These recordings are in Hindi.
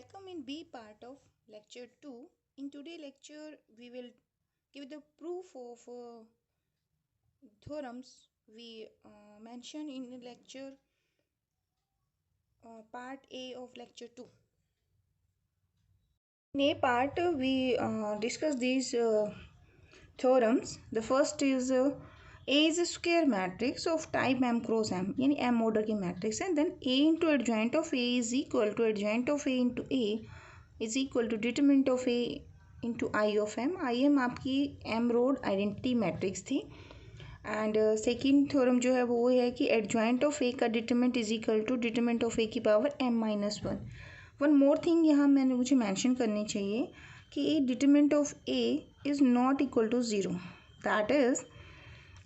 Welcome in B part of lecture 2. In today's lecture, we will give the proof of theorems we mentioned in lecture part A of lecture 2. In A part, we discuss these theorems. The first is A is a square matrix of type M cross M, यानी M order की matrix है. Then A into adjoint of A is equal to adjoint of A into A is equal to determinant of A into I of M. I M आपकी M रोड आइडेंटिटी मैट्रिक्स थी. एंड सेकेंड थ्योरम जो है वो है कि एडजॉइंट ऑफ ए का determinant is equal to determinant of A की power m-1. One more thing यहाँ मुझे मेंशन करनी चाहिए कि determinant of A is not equal to zero. That is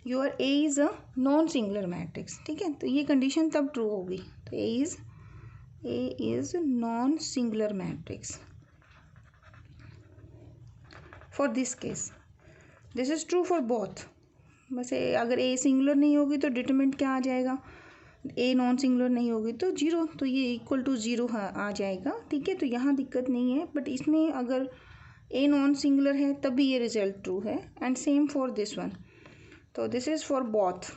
your A is a non singular matrix. ठीक है, तो ये कंडीशन तब ट्रू होगी. तो A is non singular matrix for this case. This is true for both. वैसे अगर ए सिंगुलर नहीं होगी तो डिटरमिनेंट क्या आ जाएगा, ए नॉन सिंगुलर नहीं होगी तो जीरो, तो ये इक्वल टू ज़ीरो आ जाएगा. ठीक है, तो यहाँ दिक्कत नहीं है. बट इसमें अगर ए नॉन सिंगुलर है तब भी ये रिजल्ट ट्रू है. And same for this one. तो this is for both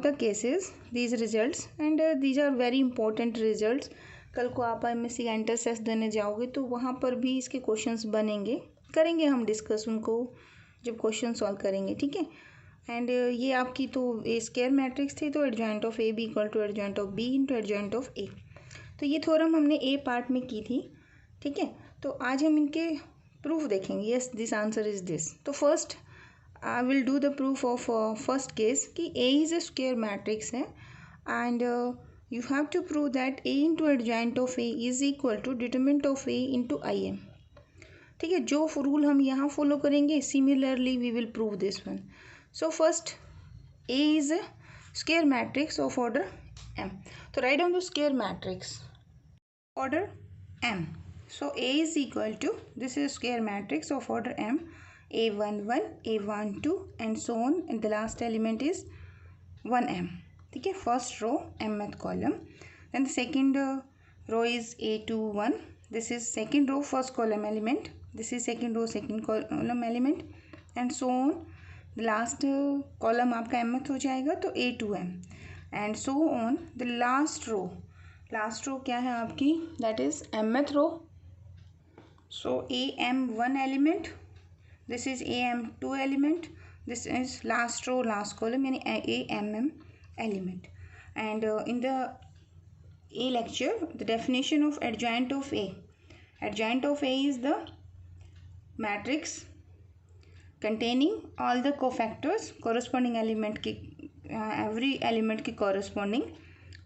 the cases these results. And these are very important results. कल को आप एमएससी का एंट्रेंस टेस्ट देने जाओगे तो वहाँ पर भी इसके क्वेश्चंस बनेंगे, करेंगे हम डिस्कस उनको जब क्वेश्चन सॉल्व करेंगे. ठीक है, एंड ये आपकी तो ए स्क्वायर मैट्रिक्स थी, तो adjoint of A B equal to adjoint of B into adjoint of A. तो ये थ्योरम हमने ए पार्ट में की थी. ठीक है, तो आज हम इनके प्रूफ देखेंगे. Yes, this answer is this. तो first I will do the proof of first case कि A is a square matrix है and you have to prove that A into adjoint of A is equal to determinant of A into I M. ठीक है, जो रूल हम यहाँ फॉलो करेंगे similarly we will prove this one. So first A is a square matrix of order M. तो write down the square matrix order M. So A is equal to, this is square matrix of order M. A11, A12 and so on, and the last element is 1m. ठीक है, first row mth column. Then the second row is A21. This is second row first column element. This is second row second column element and so on. The last column आपका mth हो जाएगा तो A2m and so on. The last row क्या है आपकी, that is mth row. So AM1 element, this is AM2 element, this is last row last column यानी AMM element. And in the A lecture, the definition of adjoint of A. Adjoint of A is the matrix containing all the cofactors corresponding element की every element की corresponding.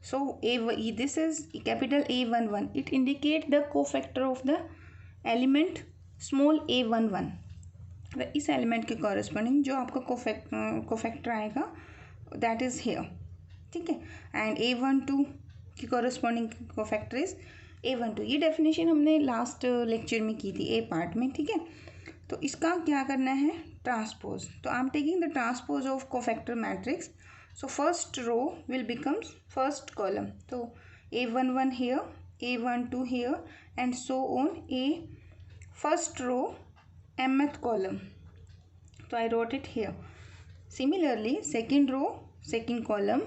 So this is capital A11. It indicate the cofactor of the element small a11. इस एलिमेंट के कॉरस्पॉन्डिंग जो आपका कोफैक्टर आएगा दैट इज़ हेयर. ठीक है, एंड A12 की कॉरस्पॉन्डिंग कोफैक्टर इज A12. ये डेफिनेशन हमने लास्ट लेक्चर में की थी ए पार्ट में. ठीक है, तो इसका क्या करना है, ट्रांसपोज. तो I am taking the transpose of cofactor matrix. So first row will becomes first column. तो A11 here, A12 here and so on. A first row mth column, so I wrote it here. Similarly second row second column,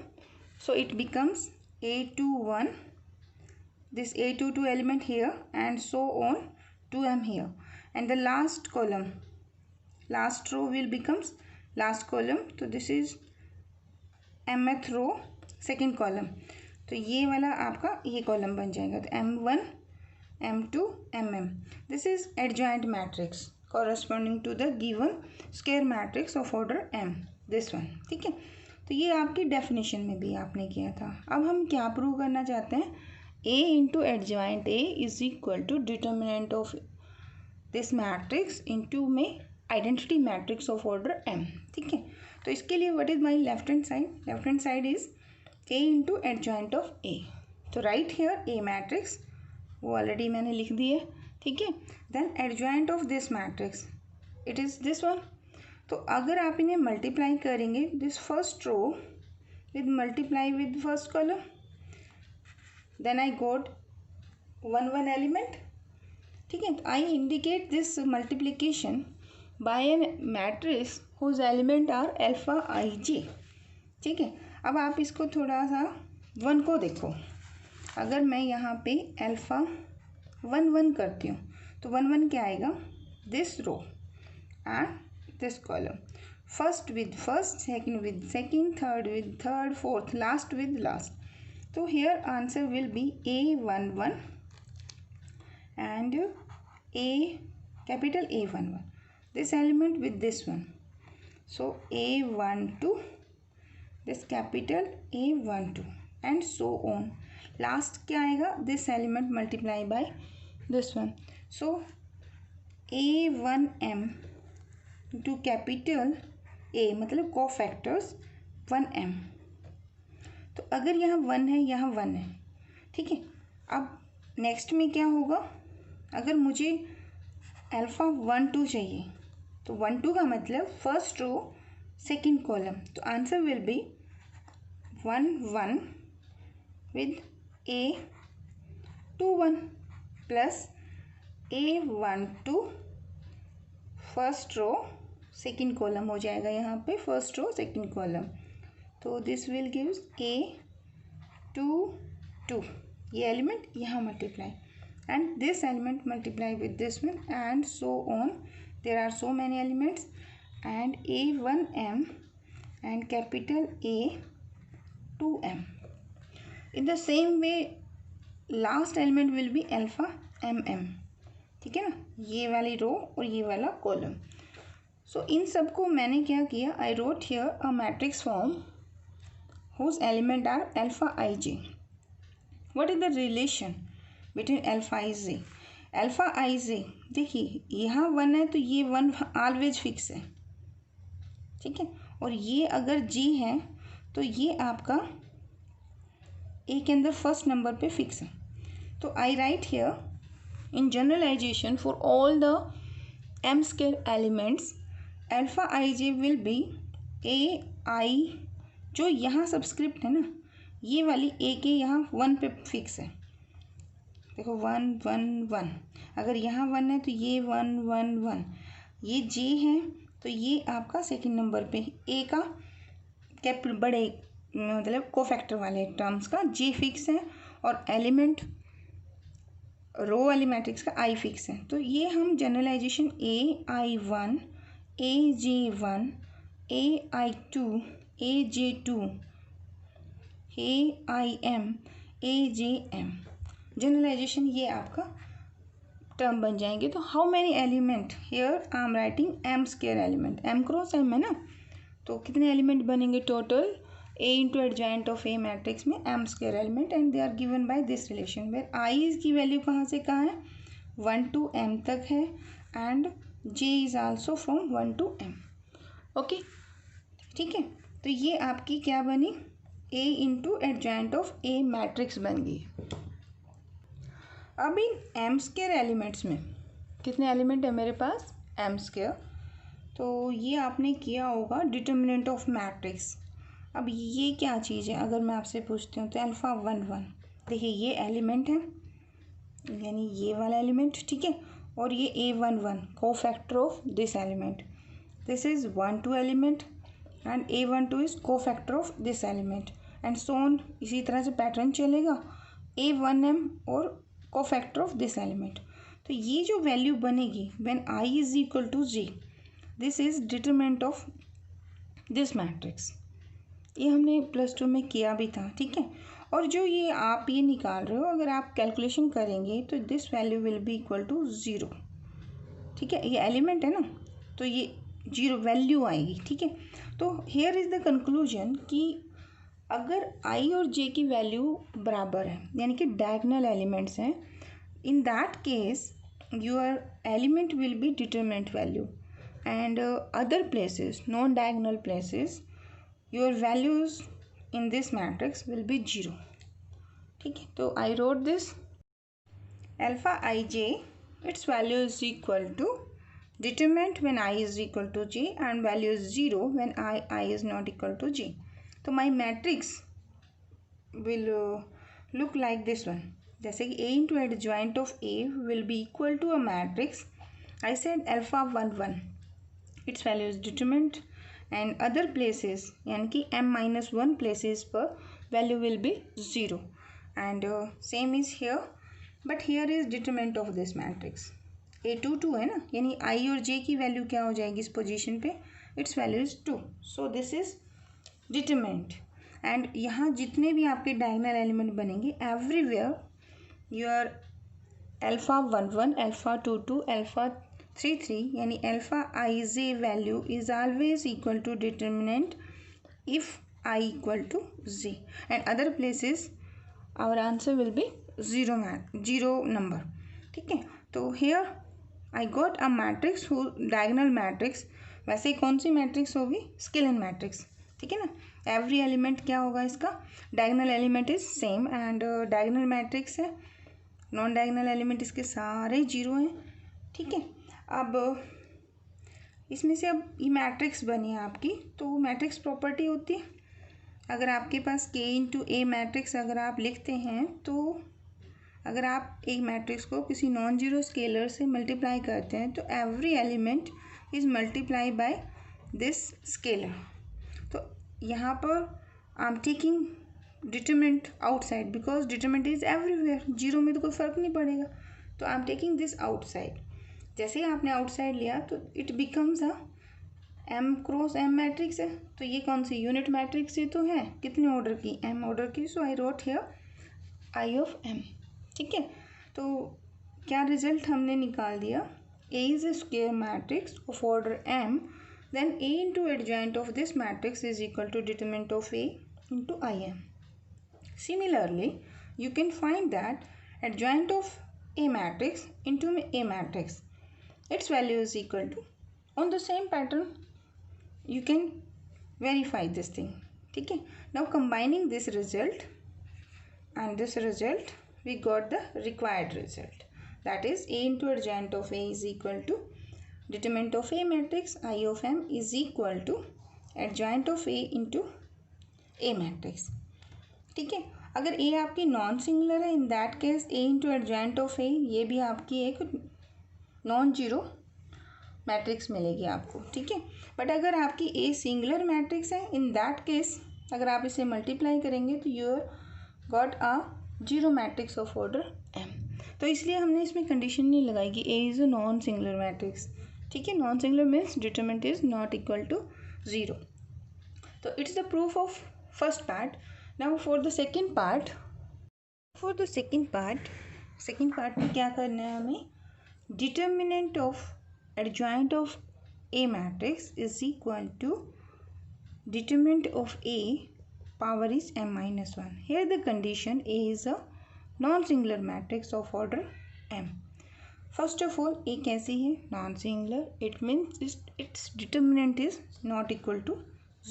so it becomes A21, this A22 element here and so on 2m here. And the last column, last row will becomes last column, so this is mth row second column. तो ये वाला आपका ये कॉलम बन जाएगा. तो M1 M2 MM. This is adjoint matrix corresponding to the given square matrix of order m, this one. ठीक है, तो ये आपकी डेफिनेशन में भी आपने किया था. अब हम क्या प्रूव करना चाहते हैं, a into adjoint a is equal to determinant of this matrix into में identity matrix of order m. ठीक है, तो इसके लिए what is my left hand side, left hand side is a into adjoint of a. तो राइट हेयर a मैट्रिक्स, वो ऑलरेडी मैंने लिख दी है. ठीक है, then adjoint of this matrix it is this one. तो अगर आप इन्हें मल्टीप्लाई करेंगे, this first row with multiply with first column, then I got 1 element, ठीक है। तो I indicate this multiplication by an matrix whose element are alpha I J, ठीक है। अब आप इसको थोड़ा सा 1 को देखो, अगर मैं यहाँ पे अल्फा 1 करती हूँ तो 1 क्या आएगा, this row and this column, first with first, second with second, third with third, fourth, last with last. So here answer will be A11 and capital A11. This element with this one. So A12, this capital A12 and so on. Last क्या आएगा, this element multiply by this one. So A1M into capital A मतलब cofactors 1M. तो अगर यहाँ 1 है, यहाँ 1 है, ठीक है। अब नेक्स्ट में क्या होगा, अगर मुझे अल्फ़ा 1 2 चाहिए तो 1 2 का मतलब फर्स्ट रो सेकंड कॉलम, तो answer will be 1 1 with A21 plus A12 first row second column हो जाएगा, यहाँ पे फर्स्ट रो सेकंड कॉलम. तो दिस विल गिव्स A22, ये एलिमेंट यहाँ multiply and this element multiply with this one and so on. There are so many elements and A1M and capital A2M. In the same way last element will be alpha MM, ठीक है ना, ये वाली रो और ये वाला कॉलम. सो इन सबको मैंने क्या किया, आई wrote here a matrix form whose element are alpha ij. What is the relation between alpha ij? alpha ij देखिए यहाँ 1 है तो ये 1 ऑलवेज फिक्स है, ठीक है, और ये अगर g है तो ये आपका a के अंदर फर्स्ट नंबर पे फिक्स है. तो I write here in generalization for all the m square elements alpha ij will be a i, जो यहाँ सब्सक्रिप्ट है ना, ये वाली ए के यहाँ 1 पे फिक्स है. देखो 1 1 1, अगर यहाँ 1 है तो ये 1 1 1, ये जे है तो ये आपका सेकंड नंबर पे ए का बड़े मतलब कोफैक्टर वाले टर्म्स का जे फिक्स है और एलिमेंट रो वाली मैट्रिक्स का आई फिक्स है. तो ये हम generalisation AI1 AJ1 AI2 AJ2 AIM AJM generalisation ये आपका टर्म बन जाएंगे. तो how many element, here I am writing M square element, M cross M है ना, तो कितने एलिमेंट बनेंगे total, A into adjoint of A matrix में M square element and they are given by this relation where I की वैल्यू कहाँ से कहाँ है, 1 to m तक है and J is also from 1 to m. Okay, ठीक है. तो ये आपकी क्या बनी, A into adjoint of A matrix बन गई. अब इन एम स्क्वायर एलिमेंट्स में कितने एलिमेंट है मेरे पास, एम स्क्वायर. तो ये आपने किया होगा डिटर्मिनेंट ऑफ मैट्रिक्स. अब ये क्या चीज़ है, अगर मैं आपसे पूछती हूँ तो अल्फ़ा 1 1, देखिए ये एलिमेंट है यानी ये वाला एलिमेंट, ठीक है, और ये A11 cofactor of this element, this is 1 2 element and A12 is cofactor of this element and so on. इसी तरह से पैटर्न चलेगा, A1M और कोफैक्टर ऑफ दिस एलिमेंट. तो ये जो वैल्यू बनेगी when I is equal to J, this is determinant of this matrix. ये हमने +2 में किया भी था, ठीक है. और जो ये आप ये निकाल रहे हो, अगर आप कैलकुलेशन करेंगे तो this value will be equal to 0, ठीक है. ये एलिमेंट है ना, तो ये 0 वैल्यू आएगी, ठीक है. तो हियर इज़ द कंक्लूजन कि अगर आई और जे की वैल्यू बराबर है यानी कि डायगोनल एलिमेंट्स हैं, इन that case your element will B determinant value and other places non diagonal places your values in this matrix will be 0, ठीक है. तो I wrote this alpha ij, its value is equal to determinant when I is equal to j and value is 0 when I is not equal to j. तो my matrix will look like this one. जैसे कि A into adjoint of A will be equal to a matrix, I said alpha 1 1, its value is determinant, and other places यानी कि m-1 प्लेसेस पर value will be 0, and same is here, but here is determinant of this matrix A2 है ना, यानी I और J की वैल्यू क्या हो जाएगी इस पोजीशन पे, its value is 2, so this is determinant. And यहाँ जितने भी आपके डायगोनल एलिमेंट बनेंगे everywhere your alpha 1 1, alpha 2 2, alpha 3 3, यानी alpha IJ value is always equal to determinant if I equal to J, and other places our answer will be 0 number. ठीक है, तो here I got a matrix diagonal matrix, वैसे कौन सी मैट्रिक्स होगी, स्केलर मैट्रिक्स। ठीक है ना, एवरी एलिमेंट क्या होगा इसका, diagonal element is same, and diagonal matrix है, नॉन डायगोनल एलिमेंट इसके सारे 0 हैं। ठीक है, अब इसमें से अब ये मैट्रिक्स बनी है आपकी, तो मैट्रिक्स प्रॉपर्टी होती है, अगर आपके पास K इंटू A मैट्रिक्स अगर आप लिखते हैं, तो अगर आप एक मैट्रिक्स को किसी नॉन जीरो स्केलर से मल्टीप्लाई करते हैं तो every element is multiply by this scalar. तो यहाँ पर आई am taking determinant outside because determinant is everywhere, 0 में तो कोई फ़र्क नहीं पड़ेगा, तो I am taking this outside. जैसे ही आपने आउटसाइड लिया तो it becomes a M cross M matrix है, तो ये कौन सी यूनिट मैट्रिक्स ही तो है, कितने ऑर्डर की, M ऑर्डर की, so I wrote here I of M। ठीक है, तो क्या रिजल्ट हमने निकाल दिया, A is a square matrix of order M, then A into adjoint of this matrix is equal to determinant of A into IM. Similarly, you can find that adjoint of A matrix into A matrix, its value is equal to, on the same pattern you can verify this thing. ठीक है, now combining this result and this result we got the required result, that is A into adjoint of A is equal to determinant of A matrix I of M is equal to adjoint of A into A matrix। ठीक है, अगर A आपकी नॉन सिंगुलर है, इन that case A into adjoint of A, ये भी आपकी एक नॉन जीरो मैट्रिक्स मिलेगी आपको। ठीक है, बट अगर आपकी A सिंगुलर मैट्रिक्स है, इन दैट केस अगर आप इसे मल्टीप्लाई करेंगे तो you got a zero matrix of order M। तो इसलिए हमने इसमें कंडीशन नहीं लगाई कि A is a non singular matrix. ठीक है, non singular means determinant is not equal to 0। तो it's the proof of first part. Now for the second part, second part में क्या करना है हमें, determinant of adjoint of A matrix is equal to determinant of A power is m-1. Here the condition A is a non-singular matrix of order m. First of all, A कैसी है, non-singular, it means its determinant is not equal to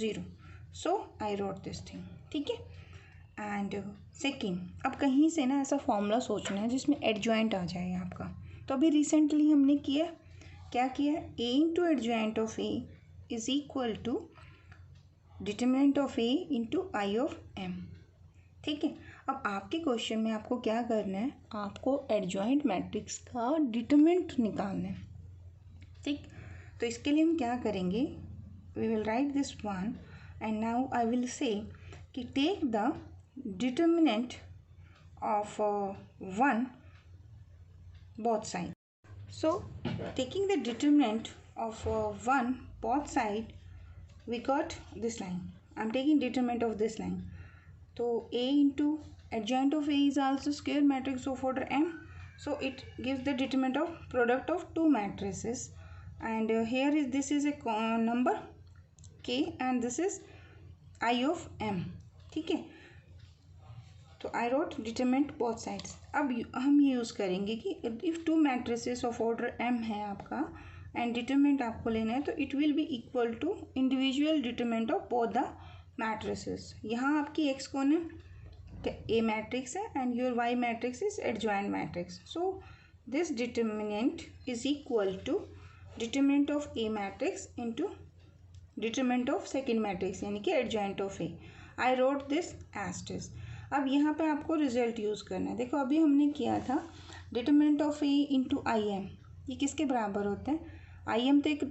0. So I wrote this thing. ठीक है, एंड सेकेंड, अब कहीं से ना ऐसा फॉर्मूला सोचना है जिसमें एडजॉइंट आ जाए आपका, तो अभी रिसेंटली हमने क्या किया, A into adjoint of A is equal to determinant of A into I of M। ठीक है, अब आपके क्वेश्चन में आपको क्या करना है, आपको एडजॉइंट मैट्रिक्स का डिटरमिनेंट निकालना है। ठीक, तो इसके लिए हम क्या करेंगे, we will write this one, and now I will say कि take the determinant of 1 both sides. So taking the determinant of 1 both side, we got this line. I'm taking determinant of this line. So A into adjoint of A is also square matrix of order M. So it gives the determinant of product of two matrices. And here is this is a number K and this is I of M. ठीक है, तो I wrote determinant both sides. अब हम यूज़ करेंगे कि if two matrices of order M है आपका एंड डिटरमिनेंट आपको लेना है, तो it will be equal to individual determinant of both the matrices. यहाँ आपकी X कौन है, A मैट्रिक्स है, and your Y matrix is adjoint matrix. So this determinant is equal to determinant of A matrix into determinant of second matrix यानी कि adjoint of A। I wrote this as this. अब यहाँ पे आपको रिजल्ट यूज़ करना है। देखो अभी हमने किया था determinant of A into I M, ये किसके बराबर होता है? आई एम तो एक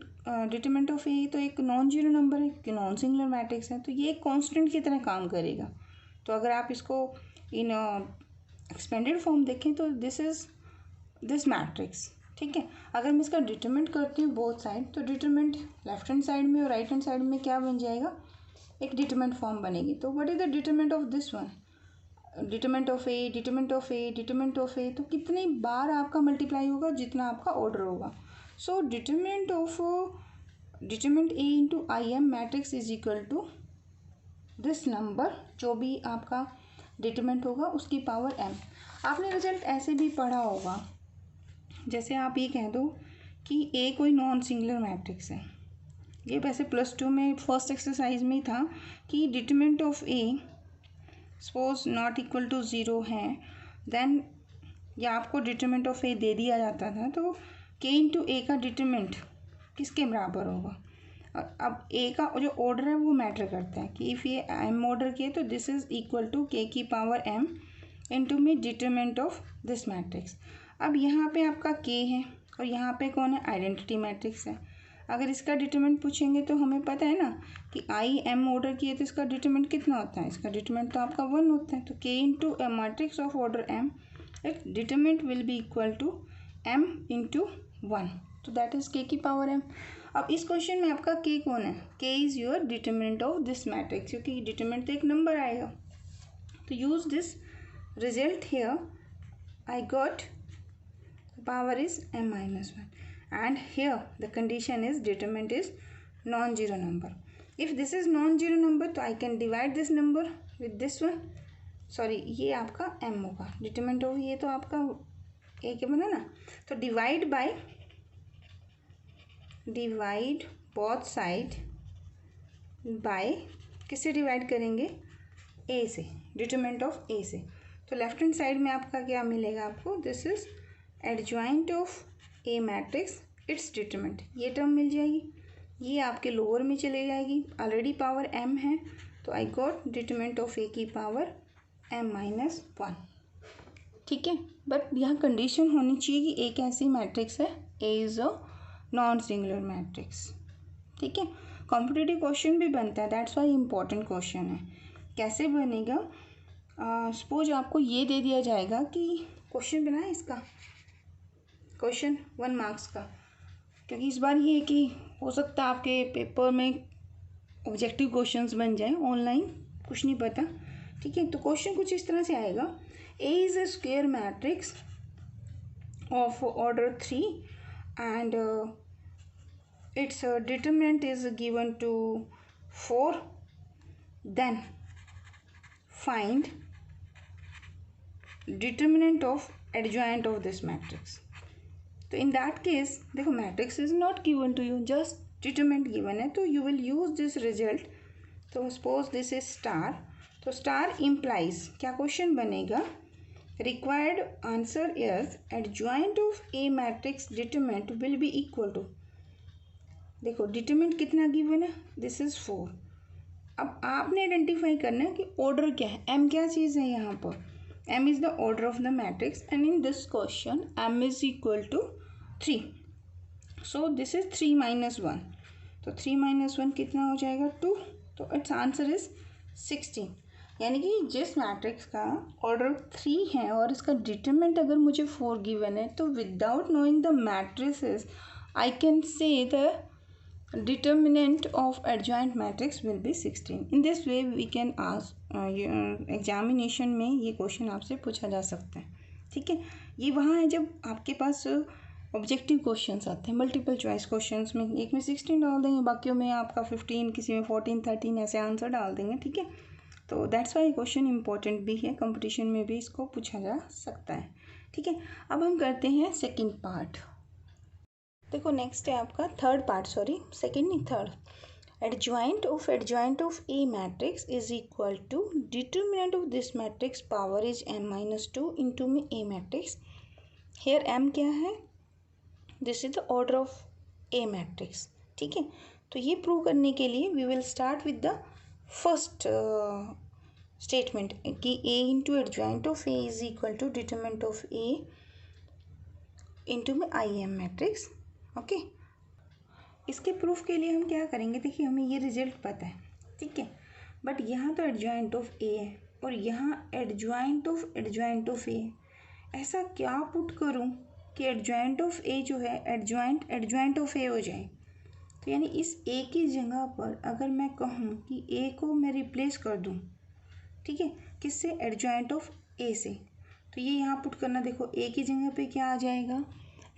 डिटरमिनेंट ऑफ ए तो एक नॉन जीरो नंबर है कि नॉन सिंगुलर मैट्रिक्स है, तो ये एक कॉन्स्टेंट की तरह काम करेगा। तो अगर आप इसको इन एक्सपेंडेड फॉर्म देखें तो दिस इज़ दिस मैट्रिक्स, ठीक है। अगर मैं इसका डिटरमिनेंट करती हूँ बोथ साइड, तो डिटरमिनेंट लेफ्ट हैंड साइड में और राइट हैंड साइड में क्या बन जाएगा? एक डिटरमिनेंट फॉर्म बनेगी। तो what is the determinant of this one? Determinant of A, determinant of A, determinant of A, तो कितनी बार आपका मल्टीप्लाई होगा? जितना आपका ऑर्डर होगा। So determinant of determinant A into I M matrix is equal to this number, जो भी आपका डिटरमिनेंट होगा उसकी पावर एम। आपने रिजल्ट ऐसे भी पढ़ा होगा, जैसे आप ये कह दो कि ए कोई नॉन सिंगुलर मैट्रिक्स है। ये वैसे +2 में फर्स्ट एक्सरसाइज में था कि determinant of A suppose not equal to 0 है, देन या आपको डिटरमिनेंट ऑफ ए दे दिया जाता था, तो के इंटू ए का डिटरमिनेंट किसके बराबर होगा? अब ए का जो ऑर्डर है वो मैटर करता है कि इफ़ ये एम ऑर्डर किए तो दिस इज़ इक्वल टू के की पावर एम इंटू में डिटरमिनेंट ऑफ दिस मैट्रिक्स। अब यहाँ पे आपका के है और यहाँ पे कौन है? आइडेंटिटी मैट्रिक्स है। अगर इसका डिटरमिनेंट पूछेंगे तो हमें पता है ना कि आई एम ऑर्डर किए तो इसका डिटरमिनेंट कितना होता है? इसका डिटरमिनेंट तो आपका 1 होता है। तो k into A matrix of order M, it determinant will be equal to M into 1, तो दैट इज के की पावर एम। अब इस क्वेश्चन में आपका के कौन है? के is your determinant of this matrix, क्योंकि डिटरमिनेंट तो एक नंबर आएगा। तो use this result here, I got power is m minus 1, and here the condition is determinant is non-zero number. If this is non-zero number तो I can divide this number with this one, sorry ये आपका m होगा, डिटरमिनेंट हो ये तो आपका a के बना ना, तो डिवाइड बोथ साइड बाय, किससे डिवाइड करेंगे? a से, डिटरमिनेंट ऑफ a से। तो लेफ्ट हैंड साइड में आपका क्या मिलेगा आपको? This is adjoint of A matrix it's determinant, ये टर्म मिल जाएगी, ये आपके लोअर में चले जाएगी। ऑलरेडी पावर m है, तो I got determinant of A की पावर m माइनस 1, ठीक है। बट यहाँ कंडीशन होनी चाहिए कि एक ऐसी मैट्रिक्स है, ए is a non singular matrix, ठीक है। कॉम्पिटिटिव क्वेश्चन भी बनता है, दैट्स वाई इम्पॉर्टेंट क्वेश्चन है। कैसे बनेगा? सपोज आपको ये दे दिया जाएगा कि क्वेश्चन बनाए इसका, क्वेश्चन 1 मार्क्स का, क्योंकि इस बार ये कि हो सकता है आपके पेपर में ऑब्जेक्टिव क्वेश्चंस बन जाए, ऑनलाइन कुछ नहीं पता, ठीक है। तो क्वेश्चन कुछ इस तरह से आएगा, A is a square matrix of order 3 and its determinant is given to 4, then find determinant of adjoint of this matrix. तो इन दैट केस देखो matrix is not given to you, just determinant given है, तो you will use this result. तो सपोज दिस इज स्टार, तो स्टार इम्प्लाइज क्या क्वेश्चन बनेगा? Required answer is adjoint of A matrix determinant will be equal to, देखो डिटरमिनेंट कितना गिवन है? This is 4। अब आपने आइडेंटिफाई करना है कि ऑर्डर क्या है, एम क्या चीज़ है यहाँ पर? m is the order of the matrix, and in this question m is equal to 3, so this is 3 minus 1, तो 3 minus 1 कितना हो जाएगा? 2, तो इट्स आंसर इज 16। यानी कि जिस मैट्रिक्स का ऑर्डर 3 है और इसका डिटरमिनेंट अगर मुझे 4 गिवन है, तो without knowing the matrices I can से the determinant of adjoint matrix will be 16. In this way we can ask examination में ये क्वेश्चन आपसे पूछा जा सकता है, ठीक है। ये वहाँ है जब आपके पास ऑब्जेक्टिव क्वेश्चंस आते हैं, मल्टीपल चॉइस क्वेश्चंस में एक में 16 डाल देंगे, बाकियों में आपका 15, किसी में 14, 13 ऐसे आंसर डाल देंगे, ठीक है। तो दैट्स वाई क्वेश्चन इंपॉर्टेंट भी है, कंपटीशन में भी इसको पूछा जा सकता है, ठीक है। अब हम करते हैं सेकेंड पार्ट। देखो नेक्स्ट है आपका थर्ड पार्ट, सॉरी सेकेंड नहीं third. Adjoint of A matrix is equal to determinant of this matrix power is m minus 2 into में ए मैट्रिक्स। हेयर m क्या है? This is the order of A matrix, ठीक है। तो ये प्रूव करने के लिए we will start with the first statement कि A into adjoint of A is equal to determinant of A into में आई एम मैट्रिक्स। ओके, इसके प्रूफ के लिए हम क्या करेंगे, देखिए हमें ये रिजल्ट पता है, ठीक है, बट यहाँ तो एडजॉइंट ऑफ ए है और यहाँ एडजॉइंट ऑफ ए। ऐसा क्या पुट करूँ कि एडजॉइंट ऑफ ए जो है एडजॉइंट ऑफ ए हो जाए। तो यानी इस ए की जगह पर अगर मैं कहूँ कि ए को मैं रिप्लेस कर दूँ, ठीक है, किससे, एडजॉइंट ऑफ ए से, तो ये यहाँ पुट करना, देखो ए की जगह पे क्या आ जाएगा,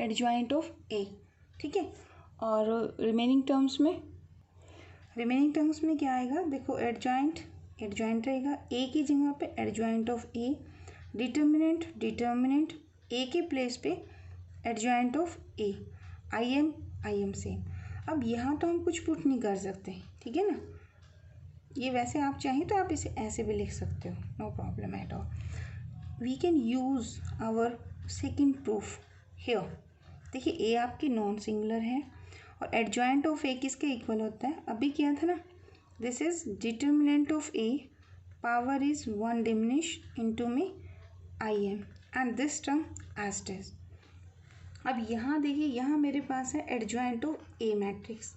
एडजॉइंट ऑफ ए, ठीक है। और रिमेनिंग टर्म्स में क्या आएगा, देखो एडजॉइंट रहेगा, ए की जगह पे एडजॉइंट ऑफ ए, डिटर्मिनेंट ए के प्लेस पे adjoint of A, I am से। अब यहाँ तो हम कुछ पुट नहीं कर सकते, ठीक है ना, ये वैसे आप चाहें तो आप इसे ऐसे भी लिख सकते हो, no problem at all. We can use our second proof here. देखिए ए आपकी नॉन सिंगुलर है और एडजॉइंट ऑफ ए किसके इक्वल होता है, अभी क्या था ना, this is determinant of A power is 1 diminish into में I M and this term as it is. अब यहाँ देखिए, यहाँ मेरे पास है एडजॉइंट ऑफ ए मैट्रिक्स,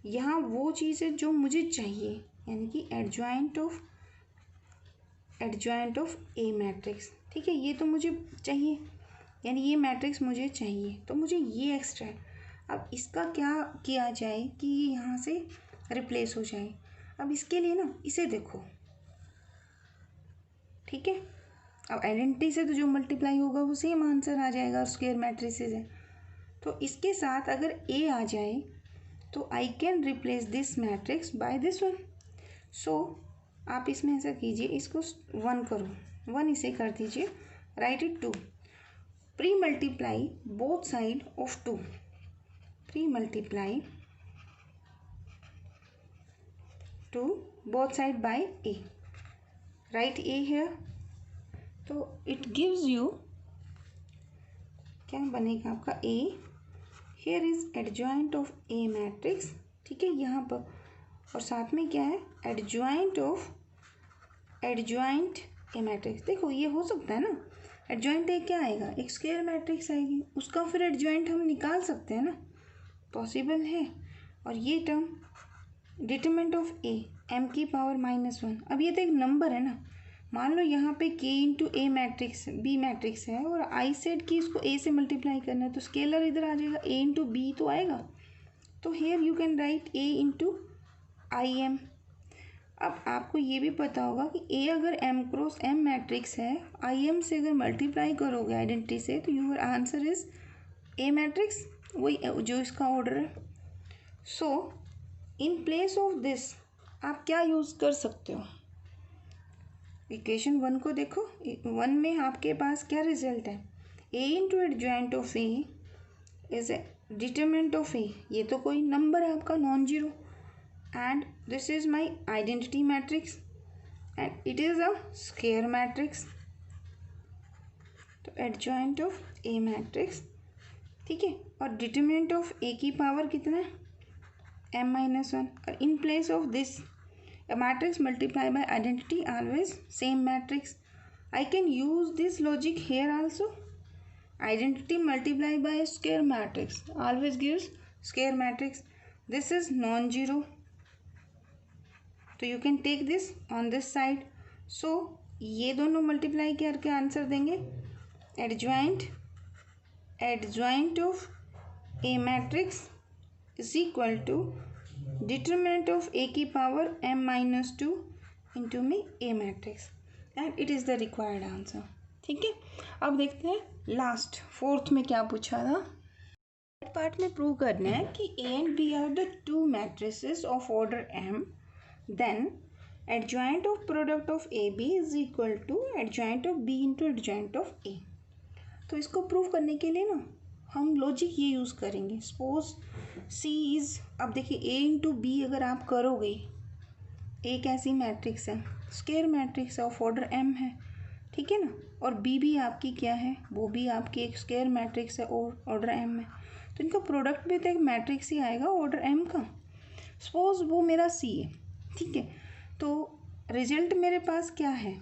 यहाँ वो चीज़ है जो मुझे चाहिए, यानी कि एडजॉइंट ऑफ ए मैट्रिक्स, ठीक है, ये तो मुझे चाहिए, यानी ये मैट्रिक्स मुझे चाहिए, तो मुझे ये एक्स्ट्रा है। अब इसका क्या किया जाए कि ये यहाँ से रिप्लेस हो जाए। अब इसके लिए ना इसे देखो, ठीक है, अब आइडेंटिटी से तो जो मल्टीप्लाई होगा वो सेम आंसर आ जाएगा और स्क्वायर मैट्रिसेस है, तो इसके साथ अगर ए आ जाए तो I can replace this matrix by this one. So आप इसमें ऐसा कीजिए, इसको 1 करो, 1 इसे कर दीजिए, write it 2, pre multiply both side of 2, pre multiply to both side by A, right A here, तो इट गिव्स यू, क्या बनेगा आपका A, here is adjoint of A matrix, ठीक है, यहाँ पर, और साथ में क्या है, एडजॉइंट ए मैट्रिक्स। देखो ये हो सकता है ना, एडजॉइंट ए क्या आएगा, एक स्क्वायर मैट्रिक्स आएगी, उसका फिर एडजॉइंट हम निकाल सकते हैं ना, पॉसिबल है। और ये term determinant of A M की पावर -1, अब ये तो एक नंबर है ना, मान लो यहाँ पे के into A matrix B matrix है और आई सेड कि इसको ए से मल्टीप्लाई करना है, तो स्केलर इधर आ जाएगा, ए इंटू बी तो आएगा, तो here you can write A into I M. अब आपको ये भी पता होगा कि ए अगर एम क्रॉस एम मैट्रिक्स है, आई एम से अगर मल्टीप्लाई करोगे आइडेंटिटी से, तो your answer is A matrix, वही जो इसका ऑर्डर है। So in place of this आप क्या यूज़ कर सकते हो, इक्वेशन 1 को देखो, 1 में आपके पास क्या रिजल्ट है, A into adjoint of A is A determinant of A, ये तो कोई नंबर है आपका non zero, and this is my identity matrix and it is a square matrix, तो adjoint of A matrix, ठीक है, और डिटरमिनेंट ऑफ ए की पावर कितना है, m-1, और in place of this matrix multiply by identity always same matrix. I can use this logic here also, identity multiply by square matrix always gives square matrix, this is non zero, तो you can take this on this side. So ये दोनों मल्टीप्लाई करके आंसर देंगे, adjoint of A matrix is equal to determinant of A की पावर m-2 इंटू में A matrix, and it is the required answer, ठीक है। अब देखते हैं लास्ट 4th में क्या पूछा था। पार्ट में प्रूव करना है कि A and B are the 2 matrices of order m, then adjoint of product of AB is equal to adjoint of B into adjoint of A। तो इसको प्रूव करने के लिए ना हम लॉजिक ये यूज़ करेंगे, सपोज C इज़, अब देखिए A इंटू बी अगर आप करोगे, A कैसी मैट्रिक्स है, स्क्वायर मैट्रिक्स है, ऑफ ऑर्डर M है, ठीक है ना, और B भी आपकी क्या है, वो भी आपकी एक स्क्वायर मैट्रिक्स है और ऑर्डर M है, तो इनका प्रोडक्ट भी तो एक मैट्रिक्स ही आएगा ऑर्डर M का। सपोज वो मेरा C है, ठीक है, तो रिजल्ट मेरे पास क्या है,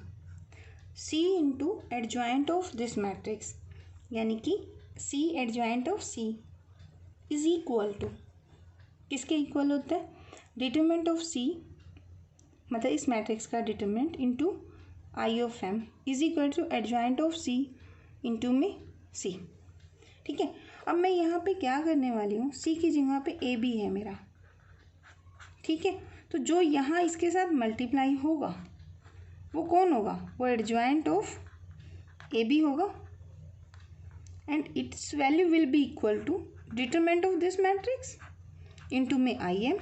C into adjoint of this matrix, यानी कि C adjoint of C is equal to, किसके इक्वल होता है, डिटरमिनेंट ऑफ सी मतलब इस मैट्रिक्स का determinant into I of M is equal to adjoint of C into में सी। ठीक है, अब मैं यहाँ पे क्या करने वाली हूँ, सी की जगह पे ए बी है मेरा। ठीक है, तो जो यहाँ इसके साथ मल्टीप्लाई होगा वो कौन होगा, वो एडजॉइंट ऑफ ए बी होगा and its value will be equal to determinant of this matrix into में आई एम।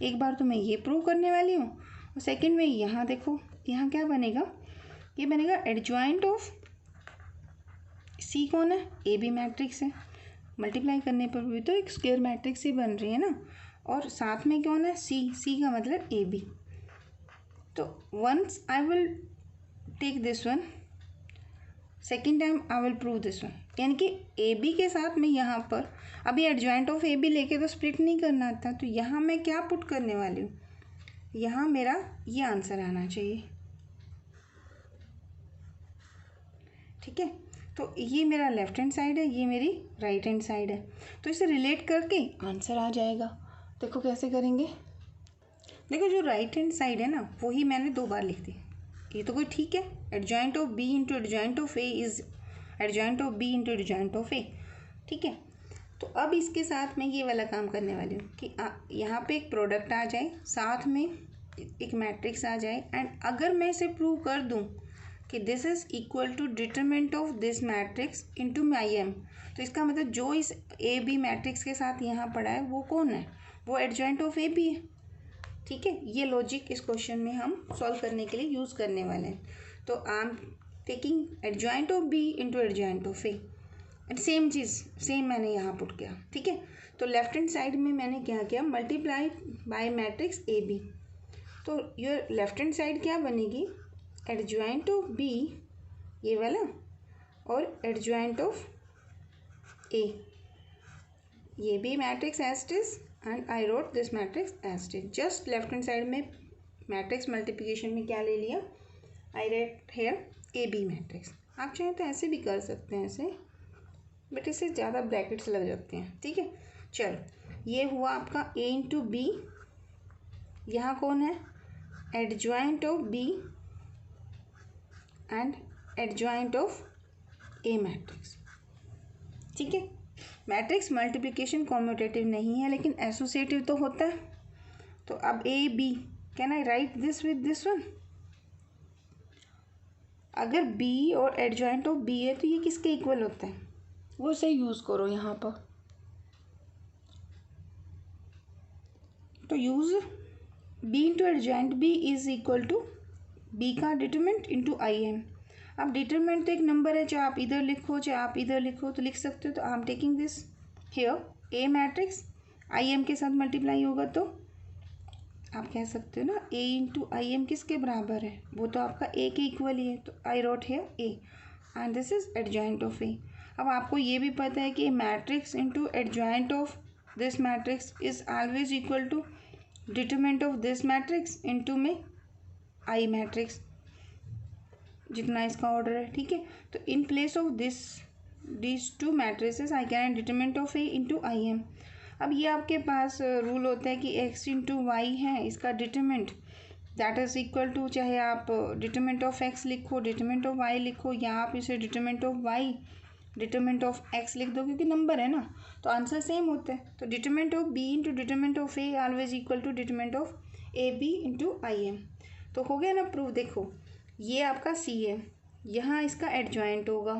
एक बार तो मैं ये प्रूव करने वाली हूँ और सेकंड में यहाँ देखो, यहाँ क्या बनेगा, ये बनेगा एडजॉइंट ऑफ सी कौन है, ए बी मैट्रिक्स है, मल्टीप्लाई करने पर भी तो एक स्क्वायर मैट्रिक्स ही बन रही है ना, और साथ में कौन है, सी, सी का मतलब ए बी। तो once I will take this one, second time I will prove this one, यानी कि ए बी के साथ में यहाँ पर अभी एडजॉइंट ऑफ ए बी लेके तो स्प्लिट नहीं करना था, तो यहाँ मैं क्या पुट करने वाली हूँ, यहाँ मेरा ये आंसर आना चाहिए। ठीक है, तो ये मेरा लेफ्ट हैंड साइड है, ये मेरी राइट हैंड साइड है, तो इसे रिलेट करके आंसर आ जाएगा। देखो कैसे करेंगे, देखो जो राइट हैंड साइड है ना वही मैंने 2 बार लिख दी, ये तो कोई ठीक है, adjoint of B into adjoint of A is adjoint of B into adjoint of A. ठीक है, तो अब इसके साथ मैं ये वाला काम करने वाली हूँ कि यहाँ पे एक प्रोडक्ट आ जाए, साथ में एक मैट्रिक्स आ जाए, एंड अगर मैं इसे प्रूव कर दूँ कि this is equal to determinant of this matrix into I M, तो इसका मतलब जो इस ए बी मैट्रिक्स के साथ यहाँ पड़ा है वो कौन है, वो एडजॉइंट ऑफ ए बी है। ठीक है, ये लॉजिक इस क्वेश्चन में हम सॉल्व करने के लिए यूज़ करने वाले हैं। तो I am taking adjoint of B into adjoint of A and same चीज़ सेम मैंने यहाँ पुट किया। ठीक है, तो लेफ्ट हैंड साइड में मैंने क्या किया, multiply by matrix A B, तो योर लेफ्ट हैंड साइड क्या बनेगी, एडजॉइंट ऑफ बी ये वाला और एडजॉइंट ऑफ ए, ये भी matrix as it is and I wrote this matrix as it is. Just left hand side में मैट्रिक्स मल्टीप्लिकेशन में क्या ले लिया, I wrote here A B matrix. आप चाहें तो ऐसे भी कर सकते हैं ऐसे, बट इससे ज़्यादा ब्रैकेट्स लग जाते हैं। ठीक है, चलो ये हुआ आपका ए इंटू बी, यहाँ कौन है, adjoint of B and adjoint of A matrix. ठीक है, मैट्रिक्स मल्टीप्लिकेशन कॉम्यूटेटिव नहीं है लेकिन एसोसिएटिव तो होता है। तो अब A B, can I write this with this one, अगर बी और एडजॉइंट ऑफ बी है तो ये किसके इक्वल होता है, वो से यूज़ करो यहाँ पर, तो use B into adjoint B is equal to B का डिटरमिनेंट इंटू आई एम। अब डिटरमिनेंट तो एक नंबर है, चाहे आप इधर लिखो चाहे आप इधर लिखो तो लिख सकते हो, तो I am taking this here A matrix, I am के साथ मल्टीप्लाई होगा तो आप कह सकते हो ना ए इंटू आई एम किसके बराबर है, वो तो आपका ए के इक्वल ही है, तो I wrote here A and this is adjoint of A. अब आपको ये भी पता है कि matrix into adjoint of this matrix is always equal to determinant of this matrix into में आई मैट्रिक्स, जितना इसका ऑर्डर है। ठीक है, तो इन place of this to matrices I can determinant of A into I M. अब ये आपके पास रूल होता है कि एक्स इंटू वाई है, इसका determinant that is equal to, चाहे आप डिटरमिनेंट ऑफ एक्स लिखो डिटरमिनेंट ऑफ वाई लिखो, या आप इसे determinant of Y determinant of X लिख दो, क्योंकि नंबर है ना तो आंसर सेम होता है। तो determinant of B into determinant of A always equal to determinant of A B into I M. तो हो गया ना प्रूफ। देखो ये आपका सी है, यहाँ इसका एडजॉइंट होगा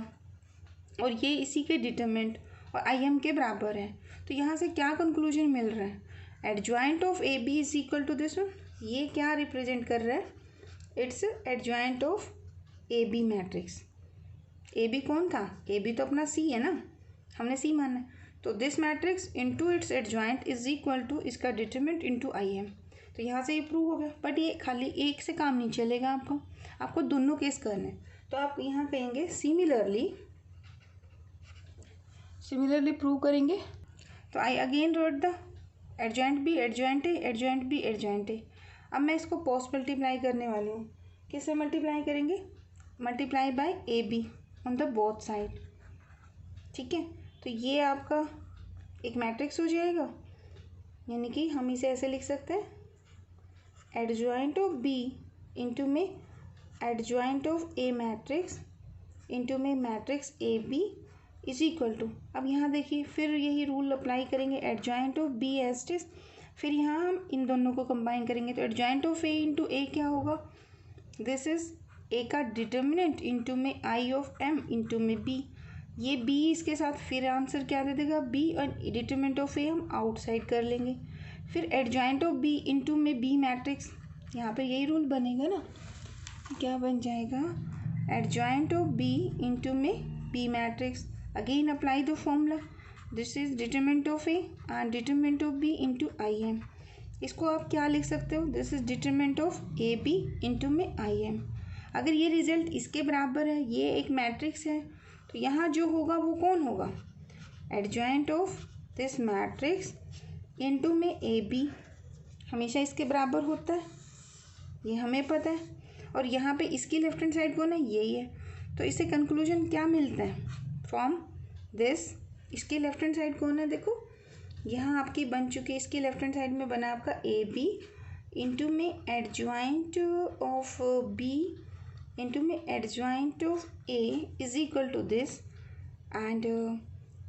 और ये इसी के डिटरमिनेंट और आई एम के बराबर है, तो यहाँ से क्या कंक्लूजन मिल रहा है, adjoint of A B is equal to this one. ये क्या रिप्रेजेंट कर रहा है, its adjoint of A B matrix. A B कौन था, ए बी तो अपना सी है ना, हमने सी माना है, तो this matrix into its adjoint is equal to इसका डिटरमिनेंट इनटू आई एम। तो यहाँ से ये प्रूव हो गया, बट ये खाली एक से काम नहीं चलेगा, आपको दोनों केस करने हैं। तो आप यहाँ कहेंगे सिमिलरली प्रूव करेंगे, तो I again wrote the adjoint B adjoint A adjoint B adjoint A. अब मैं इसको पोस्ट मल्टीप्लाई करने वाली हूँ। किससे मल्टीप्लाई करेंगे? Multiply by A be on the both side. ठीक है, तो ये आपका एक मैट्रिक्स हो जाएगा, यानी कि हम इसे ऐसे लिख सकते हैं, एडजॉइंट ऑफ बी इंटू में adjoint of A matrix into में matrix A B is equal to, अब यहाँ देखिए फिर यही रूल अप्लाई करेंगे, adjoint of B as it is, फिर यहाँ हम इन दोनों को कंबाइन करेंगे, तो adjoint of A into A क्या होगा? दिस इज ए का डिटर्मिनेंट इंटू में आई ऑफ एम इंटू में बी, ये बी इसके साथ फिर आंसर क्या दे देगा? बी, और डिटर्मिनेंट ऑफ ए हम आउटसाइड कर लेंगे। फिर एडजॉइंट ऑफ बी इंटू में बी मैट्रिक्स, यहाँ पर यही रूल बनेगा ना, क्या बन जाएगा? एडजॉइंट ऑफ बी इंटू में B matrix, again apply the formula, this is determinant of A and determinant of B into I M. इसको आप क्या लिख सकते हो? This is determinant of A B into में आई एम। अगर ये रिजल्ट इसके बराबर है, ये एक मैट्रिक्स है, तो यहाँ जो होगा वो कौन होगा? Adjoint of this matrix into में ए बी हमेशा इसके बराबर होता है, ये हमें पता है, और यहाँ पे इसकी लेफ्ट हैंड साइड कौन है? यही है। तो इससे कंक्लूजन क्या मिलता है? फ्रॉम दिस, इसकी लेफ्ट हैंड साइड कौन है? देखो यहाँ आपकी बन चुकी है, इसकी लेफ्ट हैंड साइड में बना आपका ए बी इंटू में एडजॉइंट ऑफ बी इंटू में adjoint of A is equal to this, and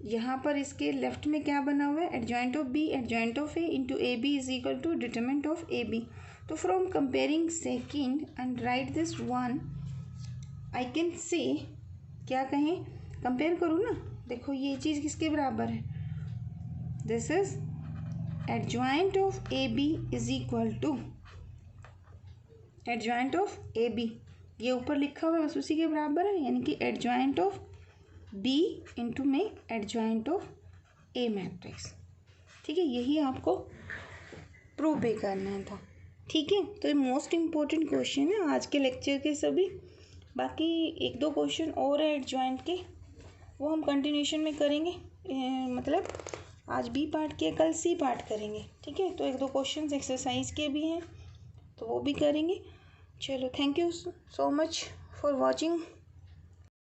यहाँ पर इसके लेफ्ट में क्या बना हुआ है? Adjoint of B adjoint of A into A B is equal to determinant of A B. तो from comparing second and right this one, I can say, क्या कहें, कंपेयर करूँ ना, देखो ये चीज़ किसके बराबर है? This is adjoint of A B is equal to adjoint of A B, ये ऊपर लिखा हुआ है बस उसी के बराबर है, यानी कि एडजॉइंट ऑफ बी इंटू में एडजॉइंट ऑफ ए मैट्रिक्स। ठीक है, यही आपको प्रूव भी करना था। ठीक है, तो ये मोस्ट इम्पोर्टेंट क्वेश्चन है आज के लेक्चर के सभी। बाकी एक दो क्वेश्चन और है एडजॉइंट के, वो हम कंटिन्यूशन में करेंगे, मतलब आज बी पार्ट के, कल सी पार्ट करेंगे। ठीक है, तो एक दो क्वेश्चन एक्सरसाइज के भी हैं, तो वो भी करेंगे। चलो, thank you so much for watching.